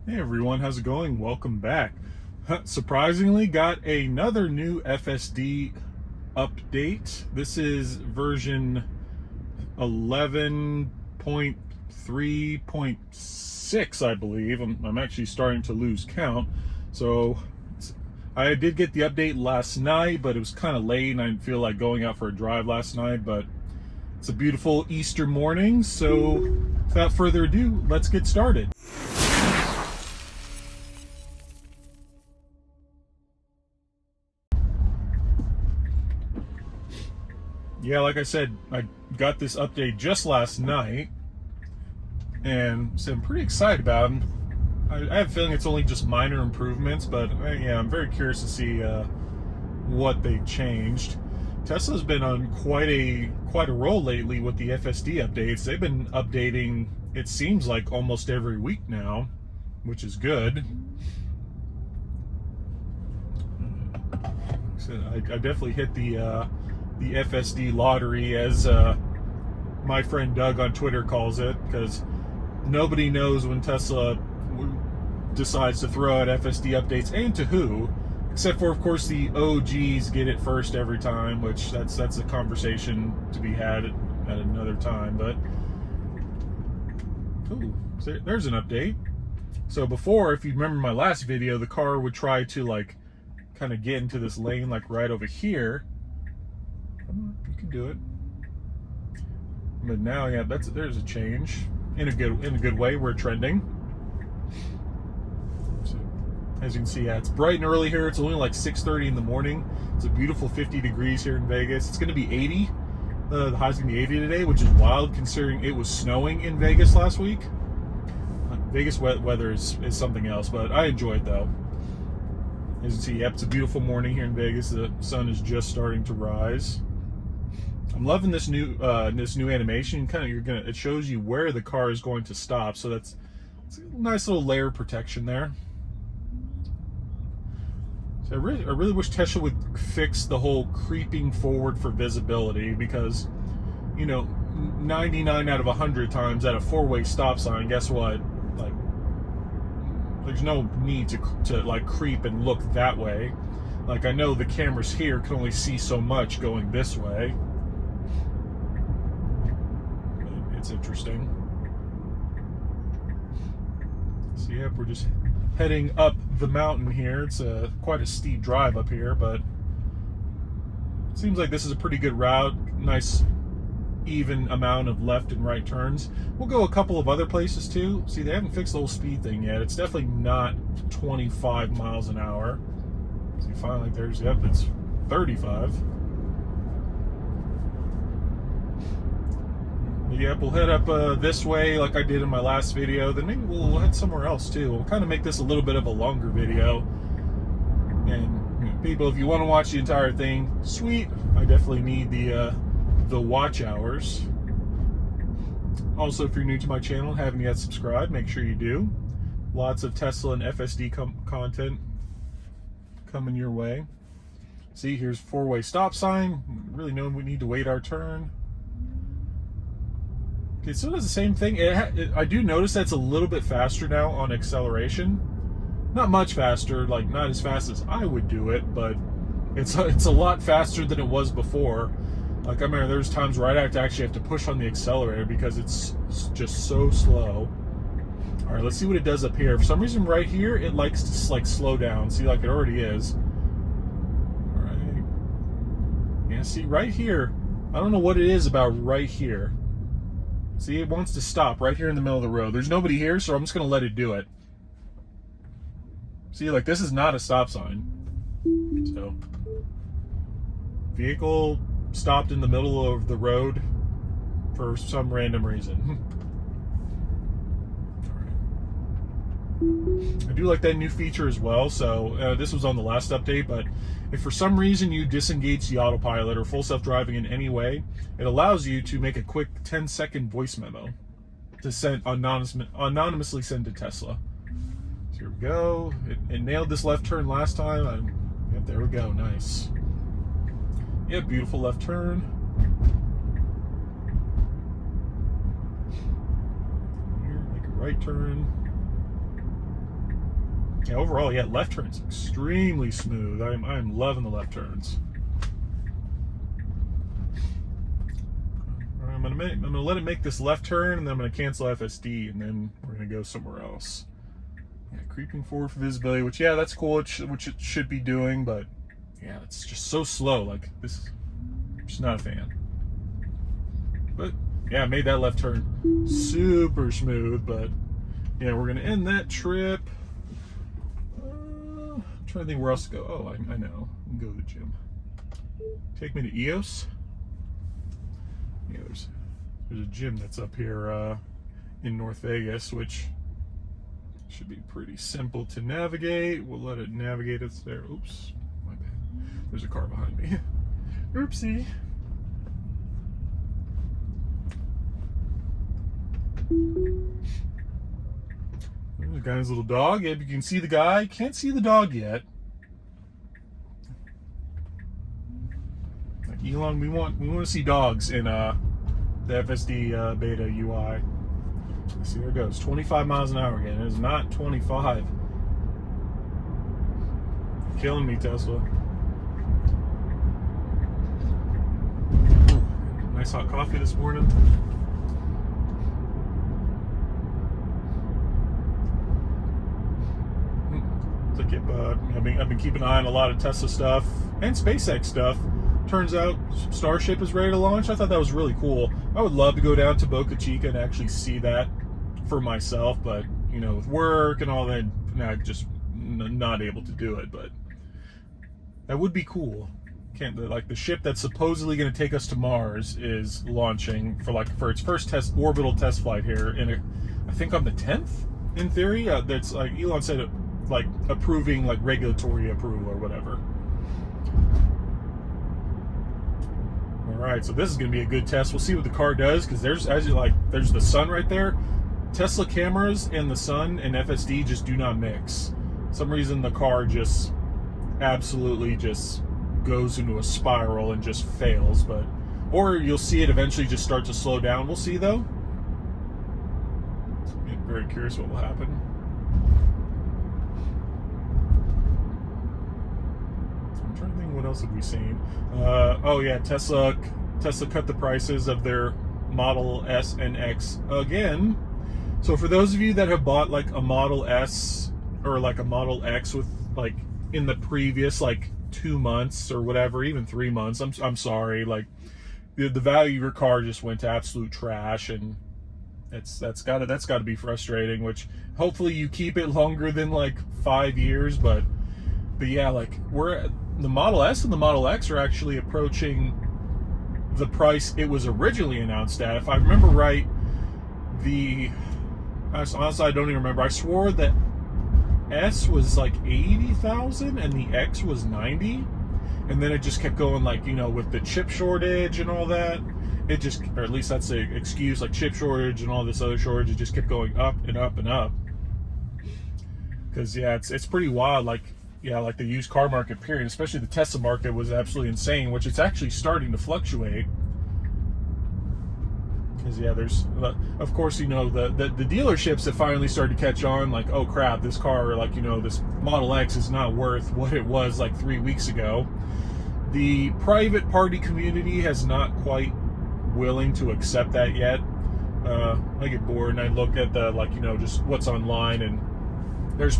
Hey everyone, how's it going? Welcome back. Surprisingly, got another new FSD update. This is version 11.3.6, I believe. I'm actually starting to lose count. So I did get the update last night, but it was kind of late and I didn't feel like going out for a drive last night. But it's a beautiful Easter morning, so without further ado, let's get started. Yeah, like I said, I got this update just last night, and so I'm pretty excited about it. I have a feeling it's only just minor improvements, but yeah, I'm very curious to see what they changed. Tesla's been on quite a roll lately with the FSD updates. They've been updating, it seems like, almost every week now, which is good. So I definitely hit the FSD lottery, as my friend Doug on Twitter calls it, because nobody knows when Tesla decides to throw out FSD updates and to who, except for, of course, the OGs get it first every time, which that's a conversation to be had at another time. But ooh, so there's an update. So before, if you remember my last video, the car would try to like kind of get into this lane like right over here. You can do it. But now, yeah, there's a change in a good way. We're trending. So, as you can see, yeah, it's bright and early here. It's only like 6:30 in the morning. It's a beautiful 50 degrees here in Vegas. It's going to be 80. The high's going to be 80 today, which is wild considering it was snowing in Vegas last week. Vegas weather is something else, but I enjoy it though. As you can see, yep, it's a beautiful morning here in Vegas. The sun is just starting to rise. I'm loving this new animation. It shows you where the car is going to stop, so it's a nice little layer of protection there. So I really wish Tesla would fix the whole creeping forward for visibility, because 99 out of 100 times at a four-way stop sign, guess what? Like, there's no need to like creep and look that way. Like, I know the cameras here can only see so much going this way. It's interesting. So yep, we're just heading up the mountain here. It's quite a steep drive up here, but it seems like this is a pretty good route. Nice even amount of left and right turns. We'll go a couple of other places too. See, they haven't fixed the whole speed thing yet. It's definitely not 25 miles an hour. See, finally, yep, it's 35. Yep, we'll head up this way like I did in my last video. Then maybe we'll head somewhere else too. We'll kind of make this a little bit of a longer video. And people, if you want to watch the entire thing, sweet. I definitely need the watch hours. Also, if you're new to my channel and haven't yet subscribed, make sure you do. Lots of Tesla and FSD content coming your way. See, here's four-way stop sign. Really know we need to wait our turn. Okay, so it does the same thing. I do notice that's a little bit faster now on acceleration. Not much faster, like not as fast as I would do it, but it's a lot faster than it was before. Like, I remember there's times where I'd actually have to push on the accelerator because it's just so slow. All right, let's see what it does up here. For some reason, right here, it likes to like slow down. See, like it already is. All right. Yeah, see, right here, I don't know what it is about right here. See, it wants to stop right here in the middle of the road. There's nobody here, so I'm just going to let it do it. See, like, this is not a stop sign. So, vehicle stopped in the middle of the road for some random reason. I do like that new feature as well. So this was on the last update, but if for some reason you disengage the autopilot or full self-driving in any way, it allows you to make a quick 10-second voice memo to send anonymously send to Tesla. So here we go. It nailed this left turn last time. Yep, there we go. Nice. Yeah, beautiful left turn. Here, make a right turn. Yeah, overall, yeah, left turns extremely smooth. I'm loving the left turns. I'm gonna let it make this left turn, and then I'm gonna cancel FSD, and then we're gonna go somewhere else. Yeah, creeping forward for visibility, which yeah, that's cool, which it should be doing, but yeah, it's just so slow. Like this, I'm just not a fan. But yeah, made that left turn super smooth. But yeah, we're gonna end that trip. I'm trying to think where else to go. Oh, I know. I can go to the gym. Take me to EOS. Yeah, there's a gym that's up here in North Vegas, which should be pretty simple to navigate. We'll let it navigate us there. Oops, my bad. There's a car behind me. Oopsie. There's a guy's little dog. Yeah, you can see the guy. Can't see the dog yet. Like Elon, we want to see dogs in the FSD beta UI. See, there it goes. 25 miles an hour again. It is not 25. Killing me, Tesla. Ooh, nice hot coffee this morning. I've been keeping an eye on a lot of Tesla stuff and SpaceX stuff. Turns out Starship is ready to launch. I thought that was really cool. I would love to go down to Boca Chica and actually see that for myself, but you know, with work and all that, I'm just not able to do it. But that would be cool. Like the ship that's supposedly going to take us to Mars is launching for its first orbital test flight here I think on the 10th. In theory, that's like Elon said, like approving like regulatory approval or whatever. All right, so this is going to be a good test. We'll see what the car does, because there's the sun right there. Tesla cameras and the sun and FSD just do not mix. For some reason the car just absolutely just goes into a spiral and just fails. Or you'll see it eventually just start to slow down. We'll see though. I'm very curious what will happen. I'm trying to think, what else have we seen? Oh yeah, Tesla cut the prices of their Model S and X again. So for those of you that have bought like a Model S or like a Model X with like in the previous like 2 months or whatever, even 3 months, I'm sorry, like the value of your car just went to absolute trash, and that's got to be frustrating. Which hopefully you keep it longer than like 5 years, but yeah, like the Model S and the Model X are actually approaching the price it was originally announced at. If I remember right, honestly I don't even remember. I swore that S was like 80,000 and the X was 90, and then it just kept going, like, you know, with the chip shortage and all that, it just, or at least that's the excuse, like chip shortage and all this other shortage, it just kept going up and up and up. Because yeah, it's pretty wild. Like yeah, like the used car market period, especially the Tesla market, was absolutely insane, which it's actually starting to fluctuate. Because yeah, there's, of course, you know, the dealerships that finally started to catch on, like, oh crap, this car, like, you know, this Model X is not worth what it was like 3 weeks ago. The private party community has not quite willing to accept that yet. I get bored and I look at the, like, you know, just what's online, and there's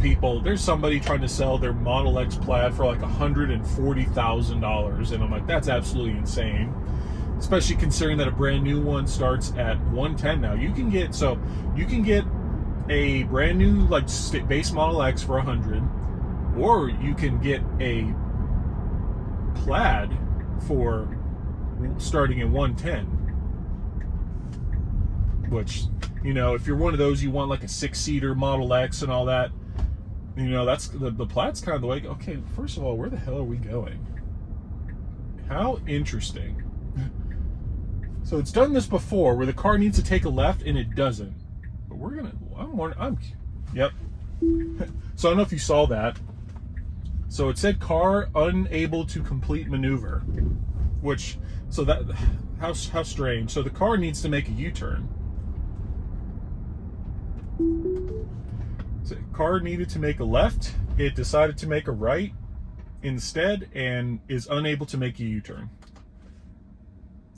somebody trying to sell their Model X Plaid for like $140,000, and I'm like, that's absolutely insane. Especially considering that a brand new one starts at $110 now. You can get a brand new like base Model X for $100, or you can get a Plaid for starting at $110. Which, you know, if you're one of those, you want like a 6-seater Model X and all that, you know, that's the Plaid's kind of the way. Okay, first of all, where the hell are we going? How interesting. So it's done this before, where the car needs to take a left and it doesn't. But yep. So I don't know if you saw that. So it said car unable to complete maneuver, how strange. So the car needs to make a U-turn. So car needed to make a left. It decided to make a right instead and is unable to make a U-turn.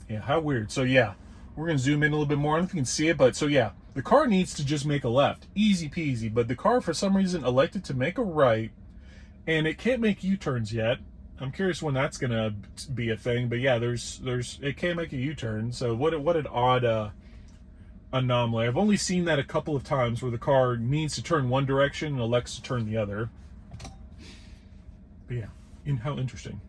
Yeah, how weird. So yeah, we're going to zoom in a little bit more. I don't know if you can see it, but so yeah, the car needs to just make a left. Easy peasy. But the car, for some reason, elected to make a right, and it can't make U-turns yet. I'm curious when that's going to be a thing. But yeah, it can't make a U-turn. So what an odd anomaly. I've only seen that a couple of times where the car needs to turn one direction and elects to turn the other. But yeah, how interesting.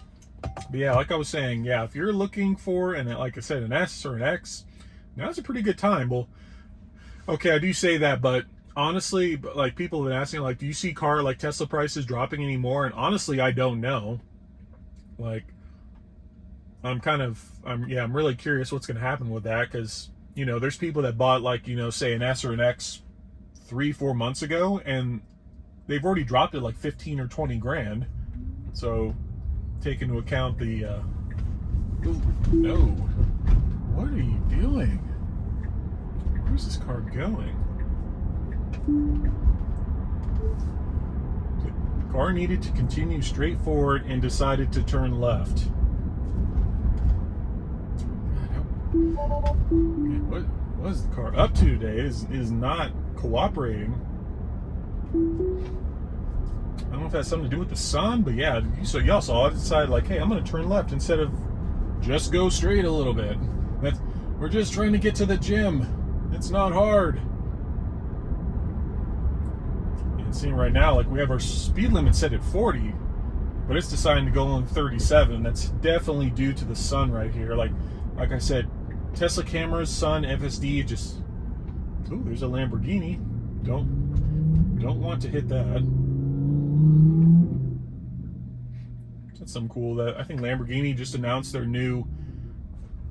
But yeah, like I was saying, yeah, if you're looking for, and like I said, an S or an X, now's a pretty good time. Well, okay, I do say that, but honestly, like people have been asking, like, do you see like Tesla prices dropping anymore? And honestly, I don't know. Like, I'm really curious what's going to happen with that, because, you know, there's people that bought, like, you know, say an S or an X 3-4 months ago, and they've already dropped it like 15 or 20 grand. So take into account the no, what are you doing? Where's this car going? The car needed to continue straight forward and decided to turn left. What is the car up to today? Is not cooperating. I don't know if that has something to do with the sun, but yeah, so y'all saw it, decided like, hey, I'm going to turn left instead of just go straight a little bit. We're just trying to get to the gym. It's not hard. And seeing right now, like, we have our speed limit set at 40, but it's deciding to go on 37. That's definitely due to the sun right here. Like I said, Tesla cameras, sun, FSD, just... Ooh, there's a Lamborghini. Don't want to hit that. That's something cool. That I think Lamborghini just announced their new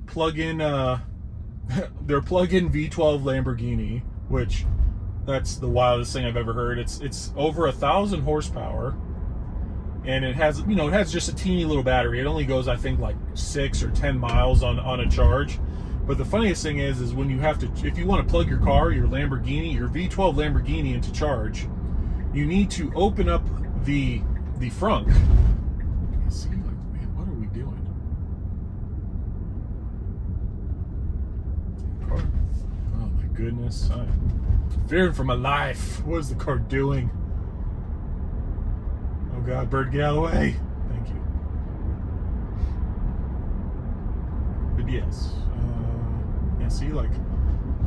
plug-in their plug-in V12 Lamborghini, which that's the wildest thing I've ever heard. It's over 1,000 horsepower, and it has just a teeny little battery. It only goes, I think, like 6 or 10 miles on a charge. But the funniest thing is when you have to, if you want to plug your car, your Lamborghini, your V12 Lamborghini into charge, you need to open up the frunk. See, like, man, what are we doing? Car. Oh my goodness, I'm fearing for my life. What is the car doing? Oh God, bird, get out of the way! Thank you. But yes, yeah. See, like,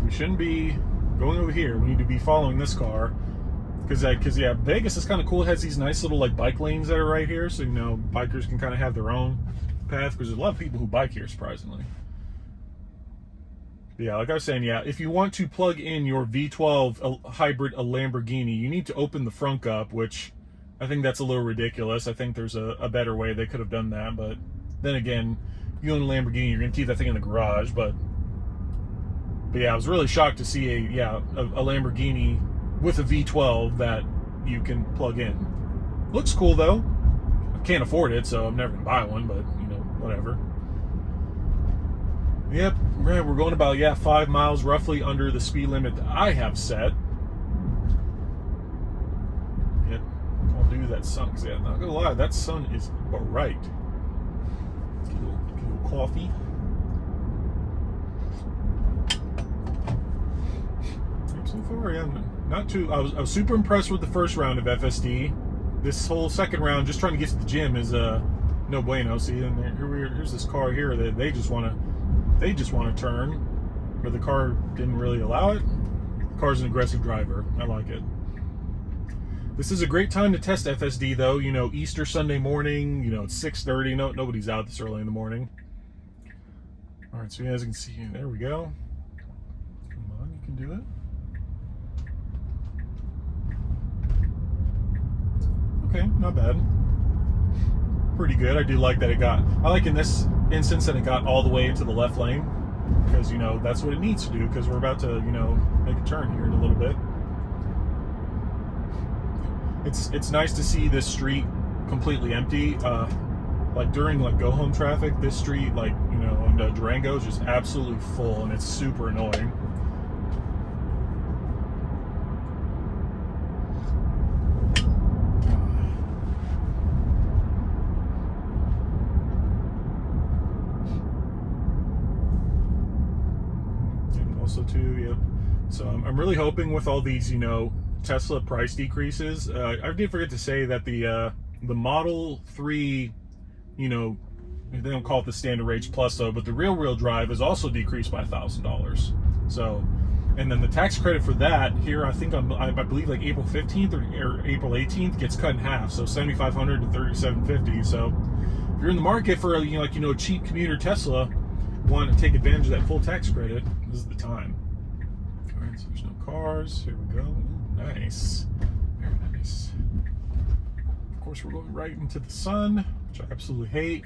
we shouldn't be going over here. We need to be following this car. Because yeah, Vegas is kind of cool. It has these nice little, like, bike lanes that are right here, so, you know, bikers can kind of have their own path, because there's a lot of people who bike here, surprisingly. But yeah, like I was saying, yeah, if you want to plug in your V12 hybrid, a Lamborghini, you need to open the frunk up, which I think that's a little ridiculous. I think there's a better way they could have done that, but then again, you own a Lamborghini, you're going to keep that thing in the garage, but yeah, I was really shocked to see a Lamborghini with a V12 that you can plug in. Looks cool though. I can't afford it, so I'm never gonna buy one, but, you know, whatever. Yep, right, we're going about 5 miles roughly under the speed limit that I have set. Yep, I'll do that sun, because yeah, not gonna lie, that sun is bright. Get a little coffee. So far, yeah, not too. I was super impressed with the first round of FSD. This whole second round, just trying to get to the gym, is no bueno. See, and here's this car here that they just want to turn, but the car didn't really allow it. The car's an aggressive driver. I like it. This is a great time to test FSD, though. You know, Easter Sunday morning. You know, it's 6:30. Nobody's out this early in the morning. All right, so you guys can see. There we go. Come on, you can do it. Okay, not bad. Pretty good. I do like that I like in this instance that it got all the way into the left lane, because, you know, that's what it needs to do, because we're about to, you know, make a turn here in a little bit. It's nice to see this street completely empty. Like during like go home traffic, this street, like, you know, in Durango is just absolutely full, and it's super annoying. I'm really hoping with all these, you know, Tesla price decreases. I did forget to say that the Model 3, you know, they don't call it the standard range plus though, but the rear-wheel drive is also decreased by $1,000. So, and then the tax credit for that here, I think I believe like April 15th or April 18th gets cut in half. So $7,500 to $3,750. So if you're in the market for a, like, you know, cheap commuter Tesla, want to take advantage of that full tax credit, this is the time. All right, so there's no cars. Here we go. Ooh, nice, very nice. Of course, we're going right into the sun, which I absolutely hate.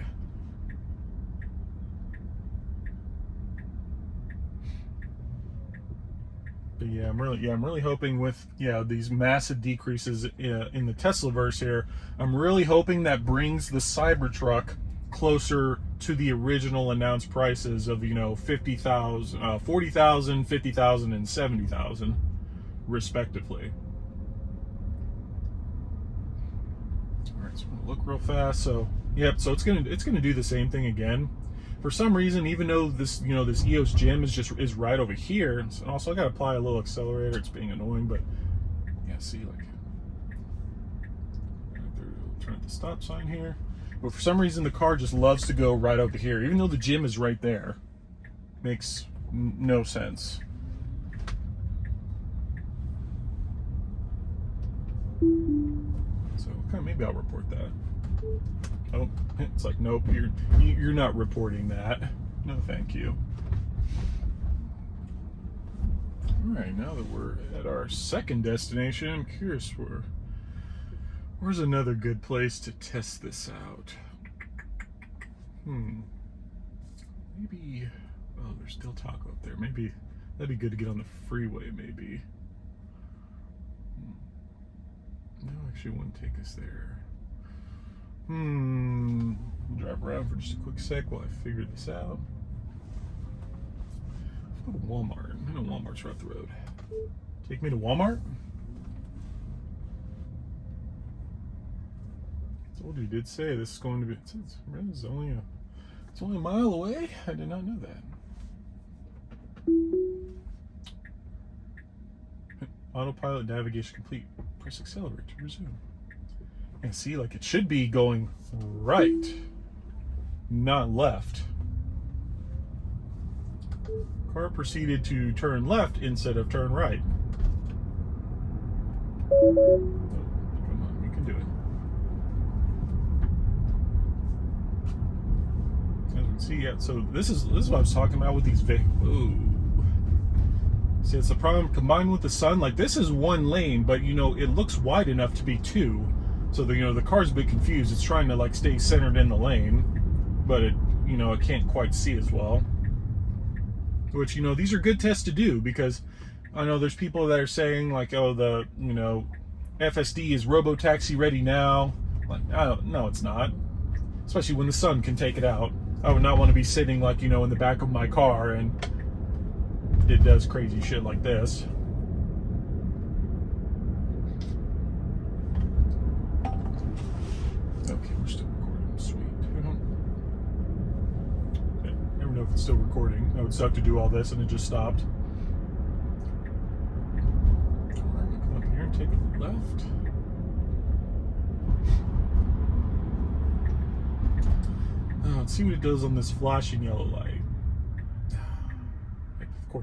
But yeah, I'm really hoping with these massive decreases in the Teslaverse here, I'm really hoping that brings the Cybertruck closer to the original announced prices of, you know, 50,000, 40,000, 50,000, and 70,000, respectively. All right, so I'm gonna look real fast. So yep, so it's gonna do the same thing again. For some reason, even though this, you know, this EOS gym is right over here, and also I gotta apply a little accelerator. It's being annoying, but yeah, see, like right there, we'll turn at the stop sign here. But for some reason, the car just loves to go right over here, even though the gym is right there. Makes no sense. So maybe I'll report that. Oh, it's like, nope, you're not reporting that. No, thank you. All right, now that we're at our second destination, I'm curious where's another good place to test this out. Maybe, oh, there's still taco up there. Maybe that'd be good to get on the freeway, maybe. No, actually, it wouldn't take us there. Drive around for just a quick sec while I figure this out. Let's go to Walmart. I know Walmart's right up the road. Take me to Walmart? I told you, did say this is going to be. It's only a mile away. I did not know that. Autopilot navigation complete. Press accelerate to resume. And see, like, it should be going right, not left. Car proceeded to turn left instead of turn right. Oh, come on, you can do it. As we can see, yeah. So this is what I was talking about with these vehicles. See, it's the problem combined with the sun. Like, this is one lane, but you know, it looks wide enough to be two. So the, you know, the car's a bit confused. It's trying to like stay centered in the lane, but it, you know, it can't quite see as well. Which, you know, these are good tests to do, because I know there's people that are saying like, oh, the, you know, FSD is robo-taxi ready now. Like, no, it's not. Especially when the sun can take it out. I would not want to be sitting, like, you know, in the back of my car and it does crazy shit like this. Okay, we're still recording. Sweet. I never know if it's still recording. I would suck to do all this and it just stopped. Alright, come up here and take a left. Let's see what it does on this flashing yellow light. Of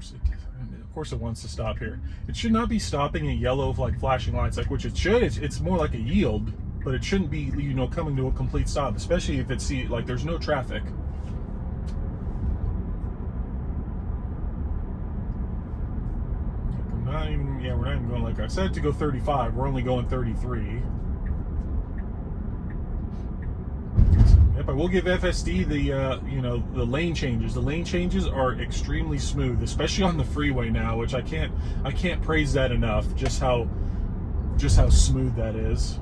course it wants to stop here. It should not be stopping at yellow, like flashing lights, like, which it should. It's more like a yield, but it shouldn't be, you know, coming to a complete stop, especially if it's like there's no traffic. We're not even going, like I said, to go 35. We're only going 33. Yep, I will give FSD the you know, the lane changes. The lane changes are extremely smooth, especially on the freeway now, which I can't praise that enough. Just how smooth that is.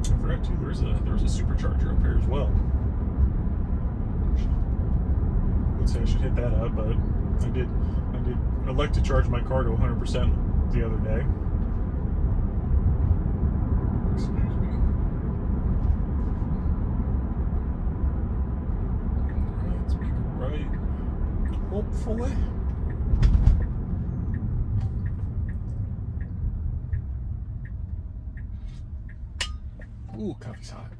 I forgot too. There's a supercharger up here as well. I would say I should hit that up, but I did elect to charge my car to 100% the other day. Excuse me. hopefully. Ooh, coffee's hot.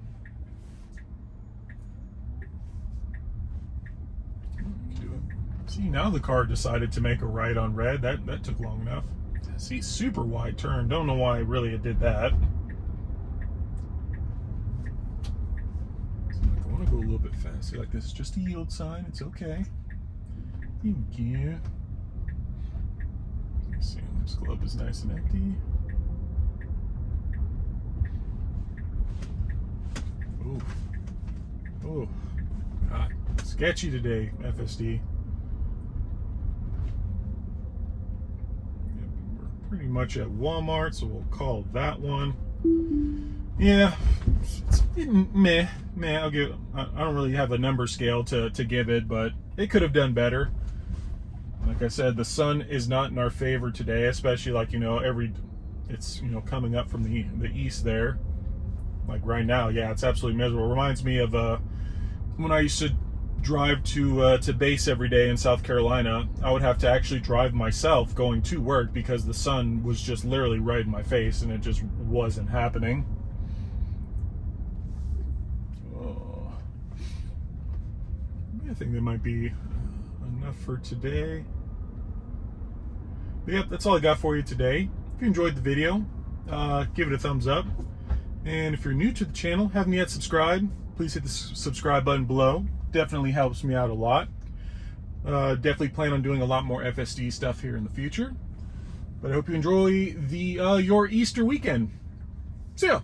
See, now the car decided to make a right on red. That took long enough. See, super wide turn. Don't know why really it did that. I want to go a little bit faster like this. Just a yield sign. It's okay. Thank you. Let's see. This glove is nice and empty. Ooh. Oh. God. Sketchy today, FSD. Pretty much at Walmart, so we'll call that one. Yeah, it's meh. I don't really have a number scale to give it, but it could have done better. Like I said, the sun is not in our favor today, especially like, it's coming up from the east there. Like right now, yeah, it's absolutely miserable. It reminds me of when I used to drive to base every day in South Carolina. I would have to actually drive myself going to work because the sun was just literally right in my face, and it just wasn't happening. Oh. I think that might be enough for today. But yep, that's all I got for you today. If you enjoyed the video, give it a thumbs up. And if you're new to the channel, haven't yet subscribed, please hit the subscribe button below. Definitely helps me out a lot. Definitely plan on doing a lot more FSD stuff here in the future. But I hope you enjoy your Easter weekend. See ya.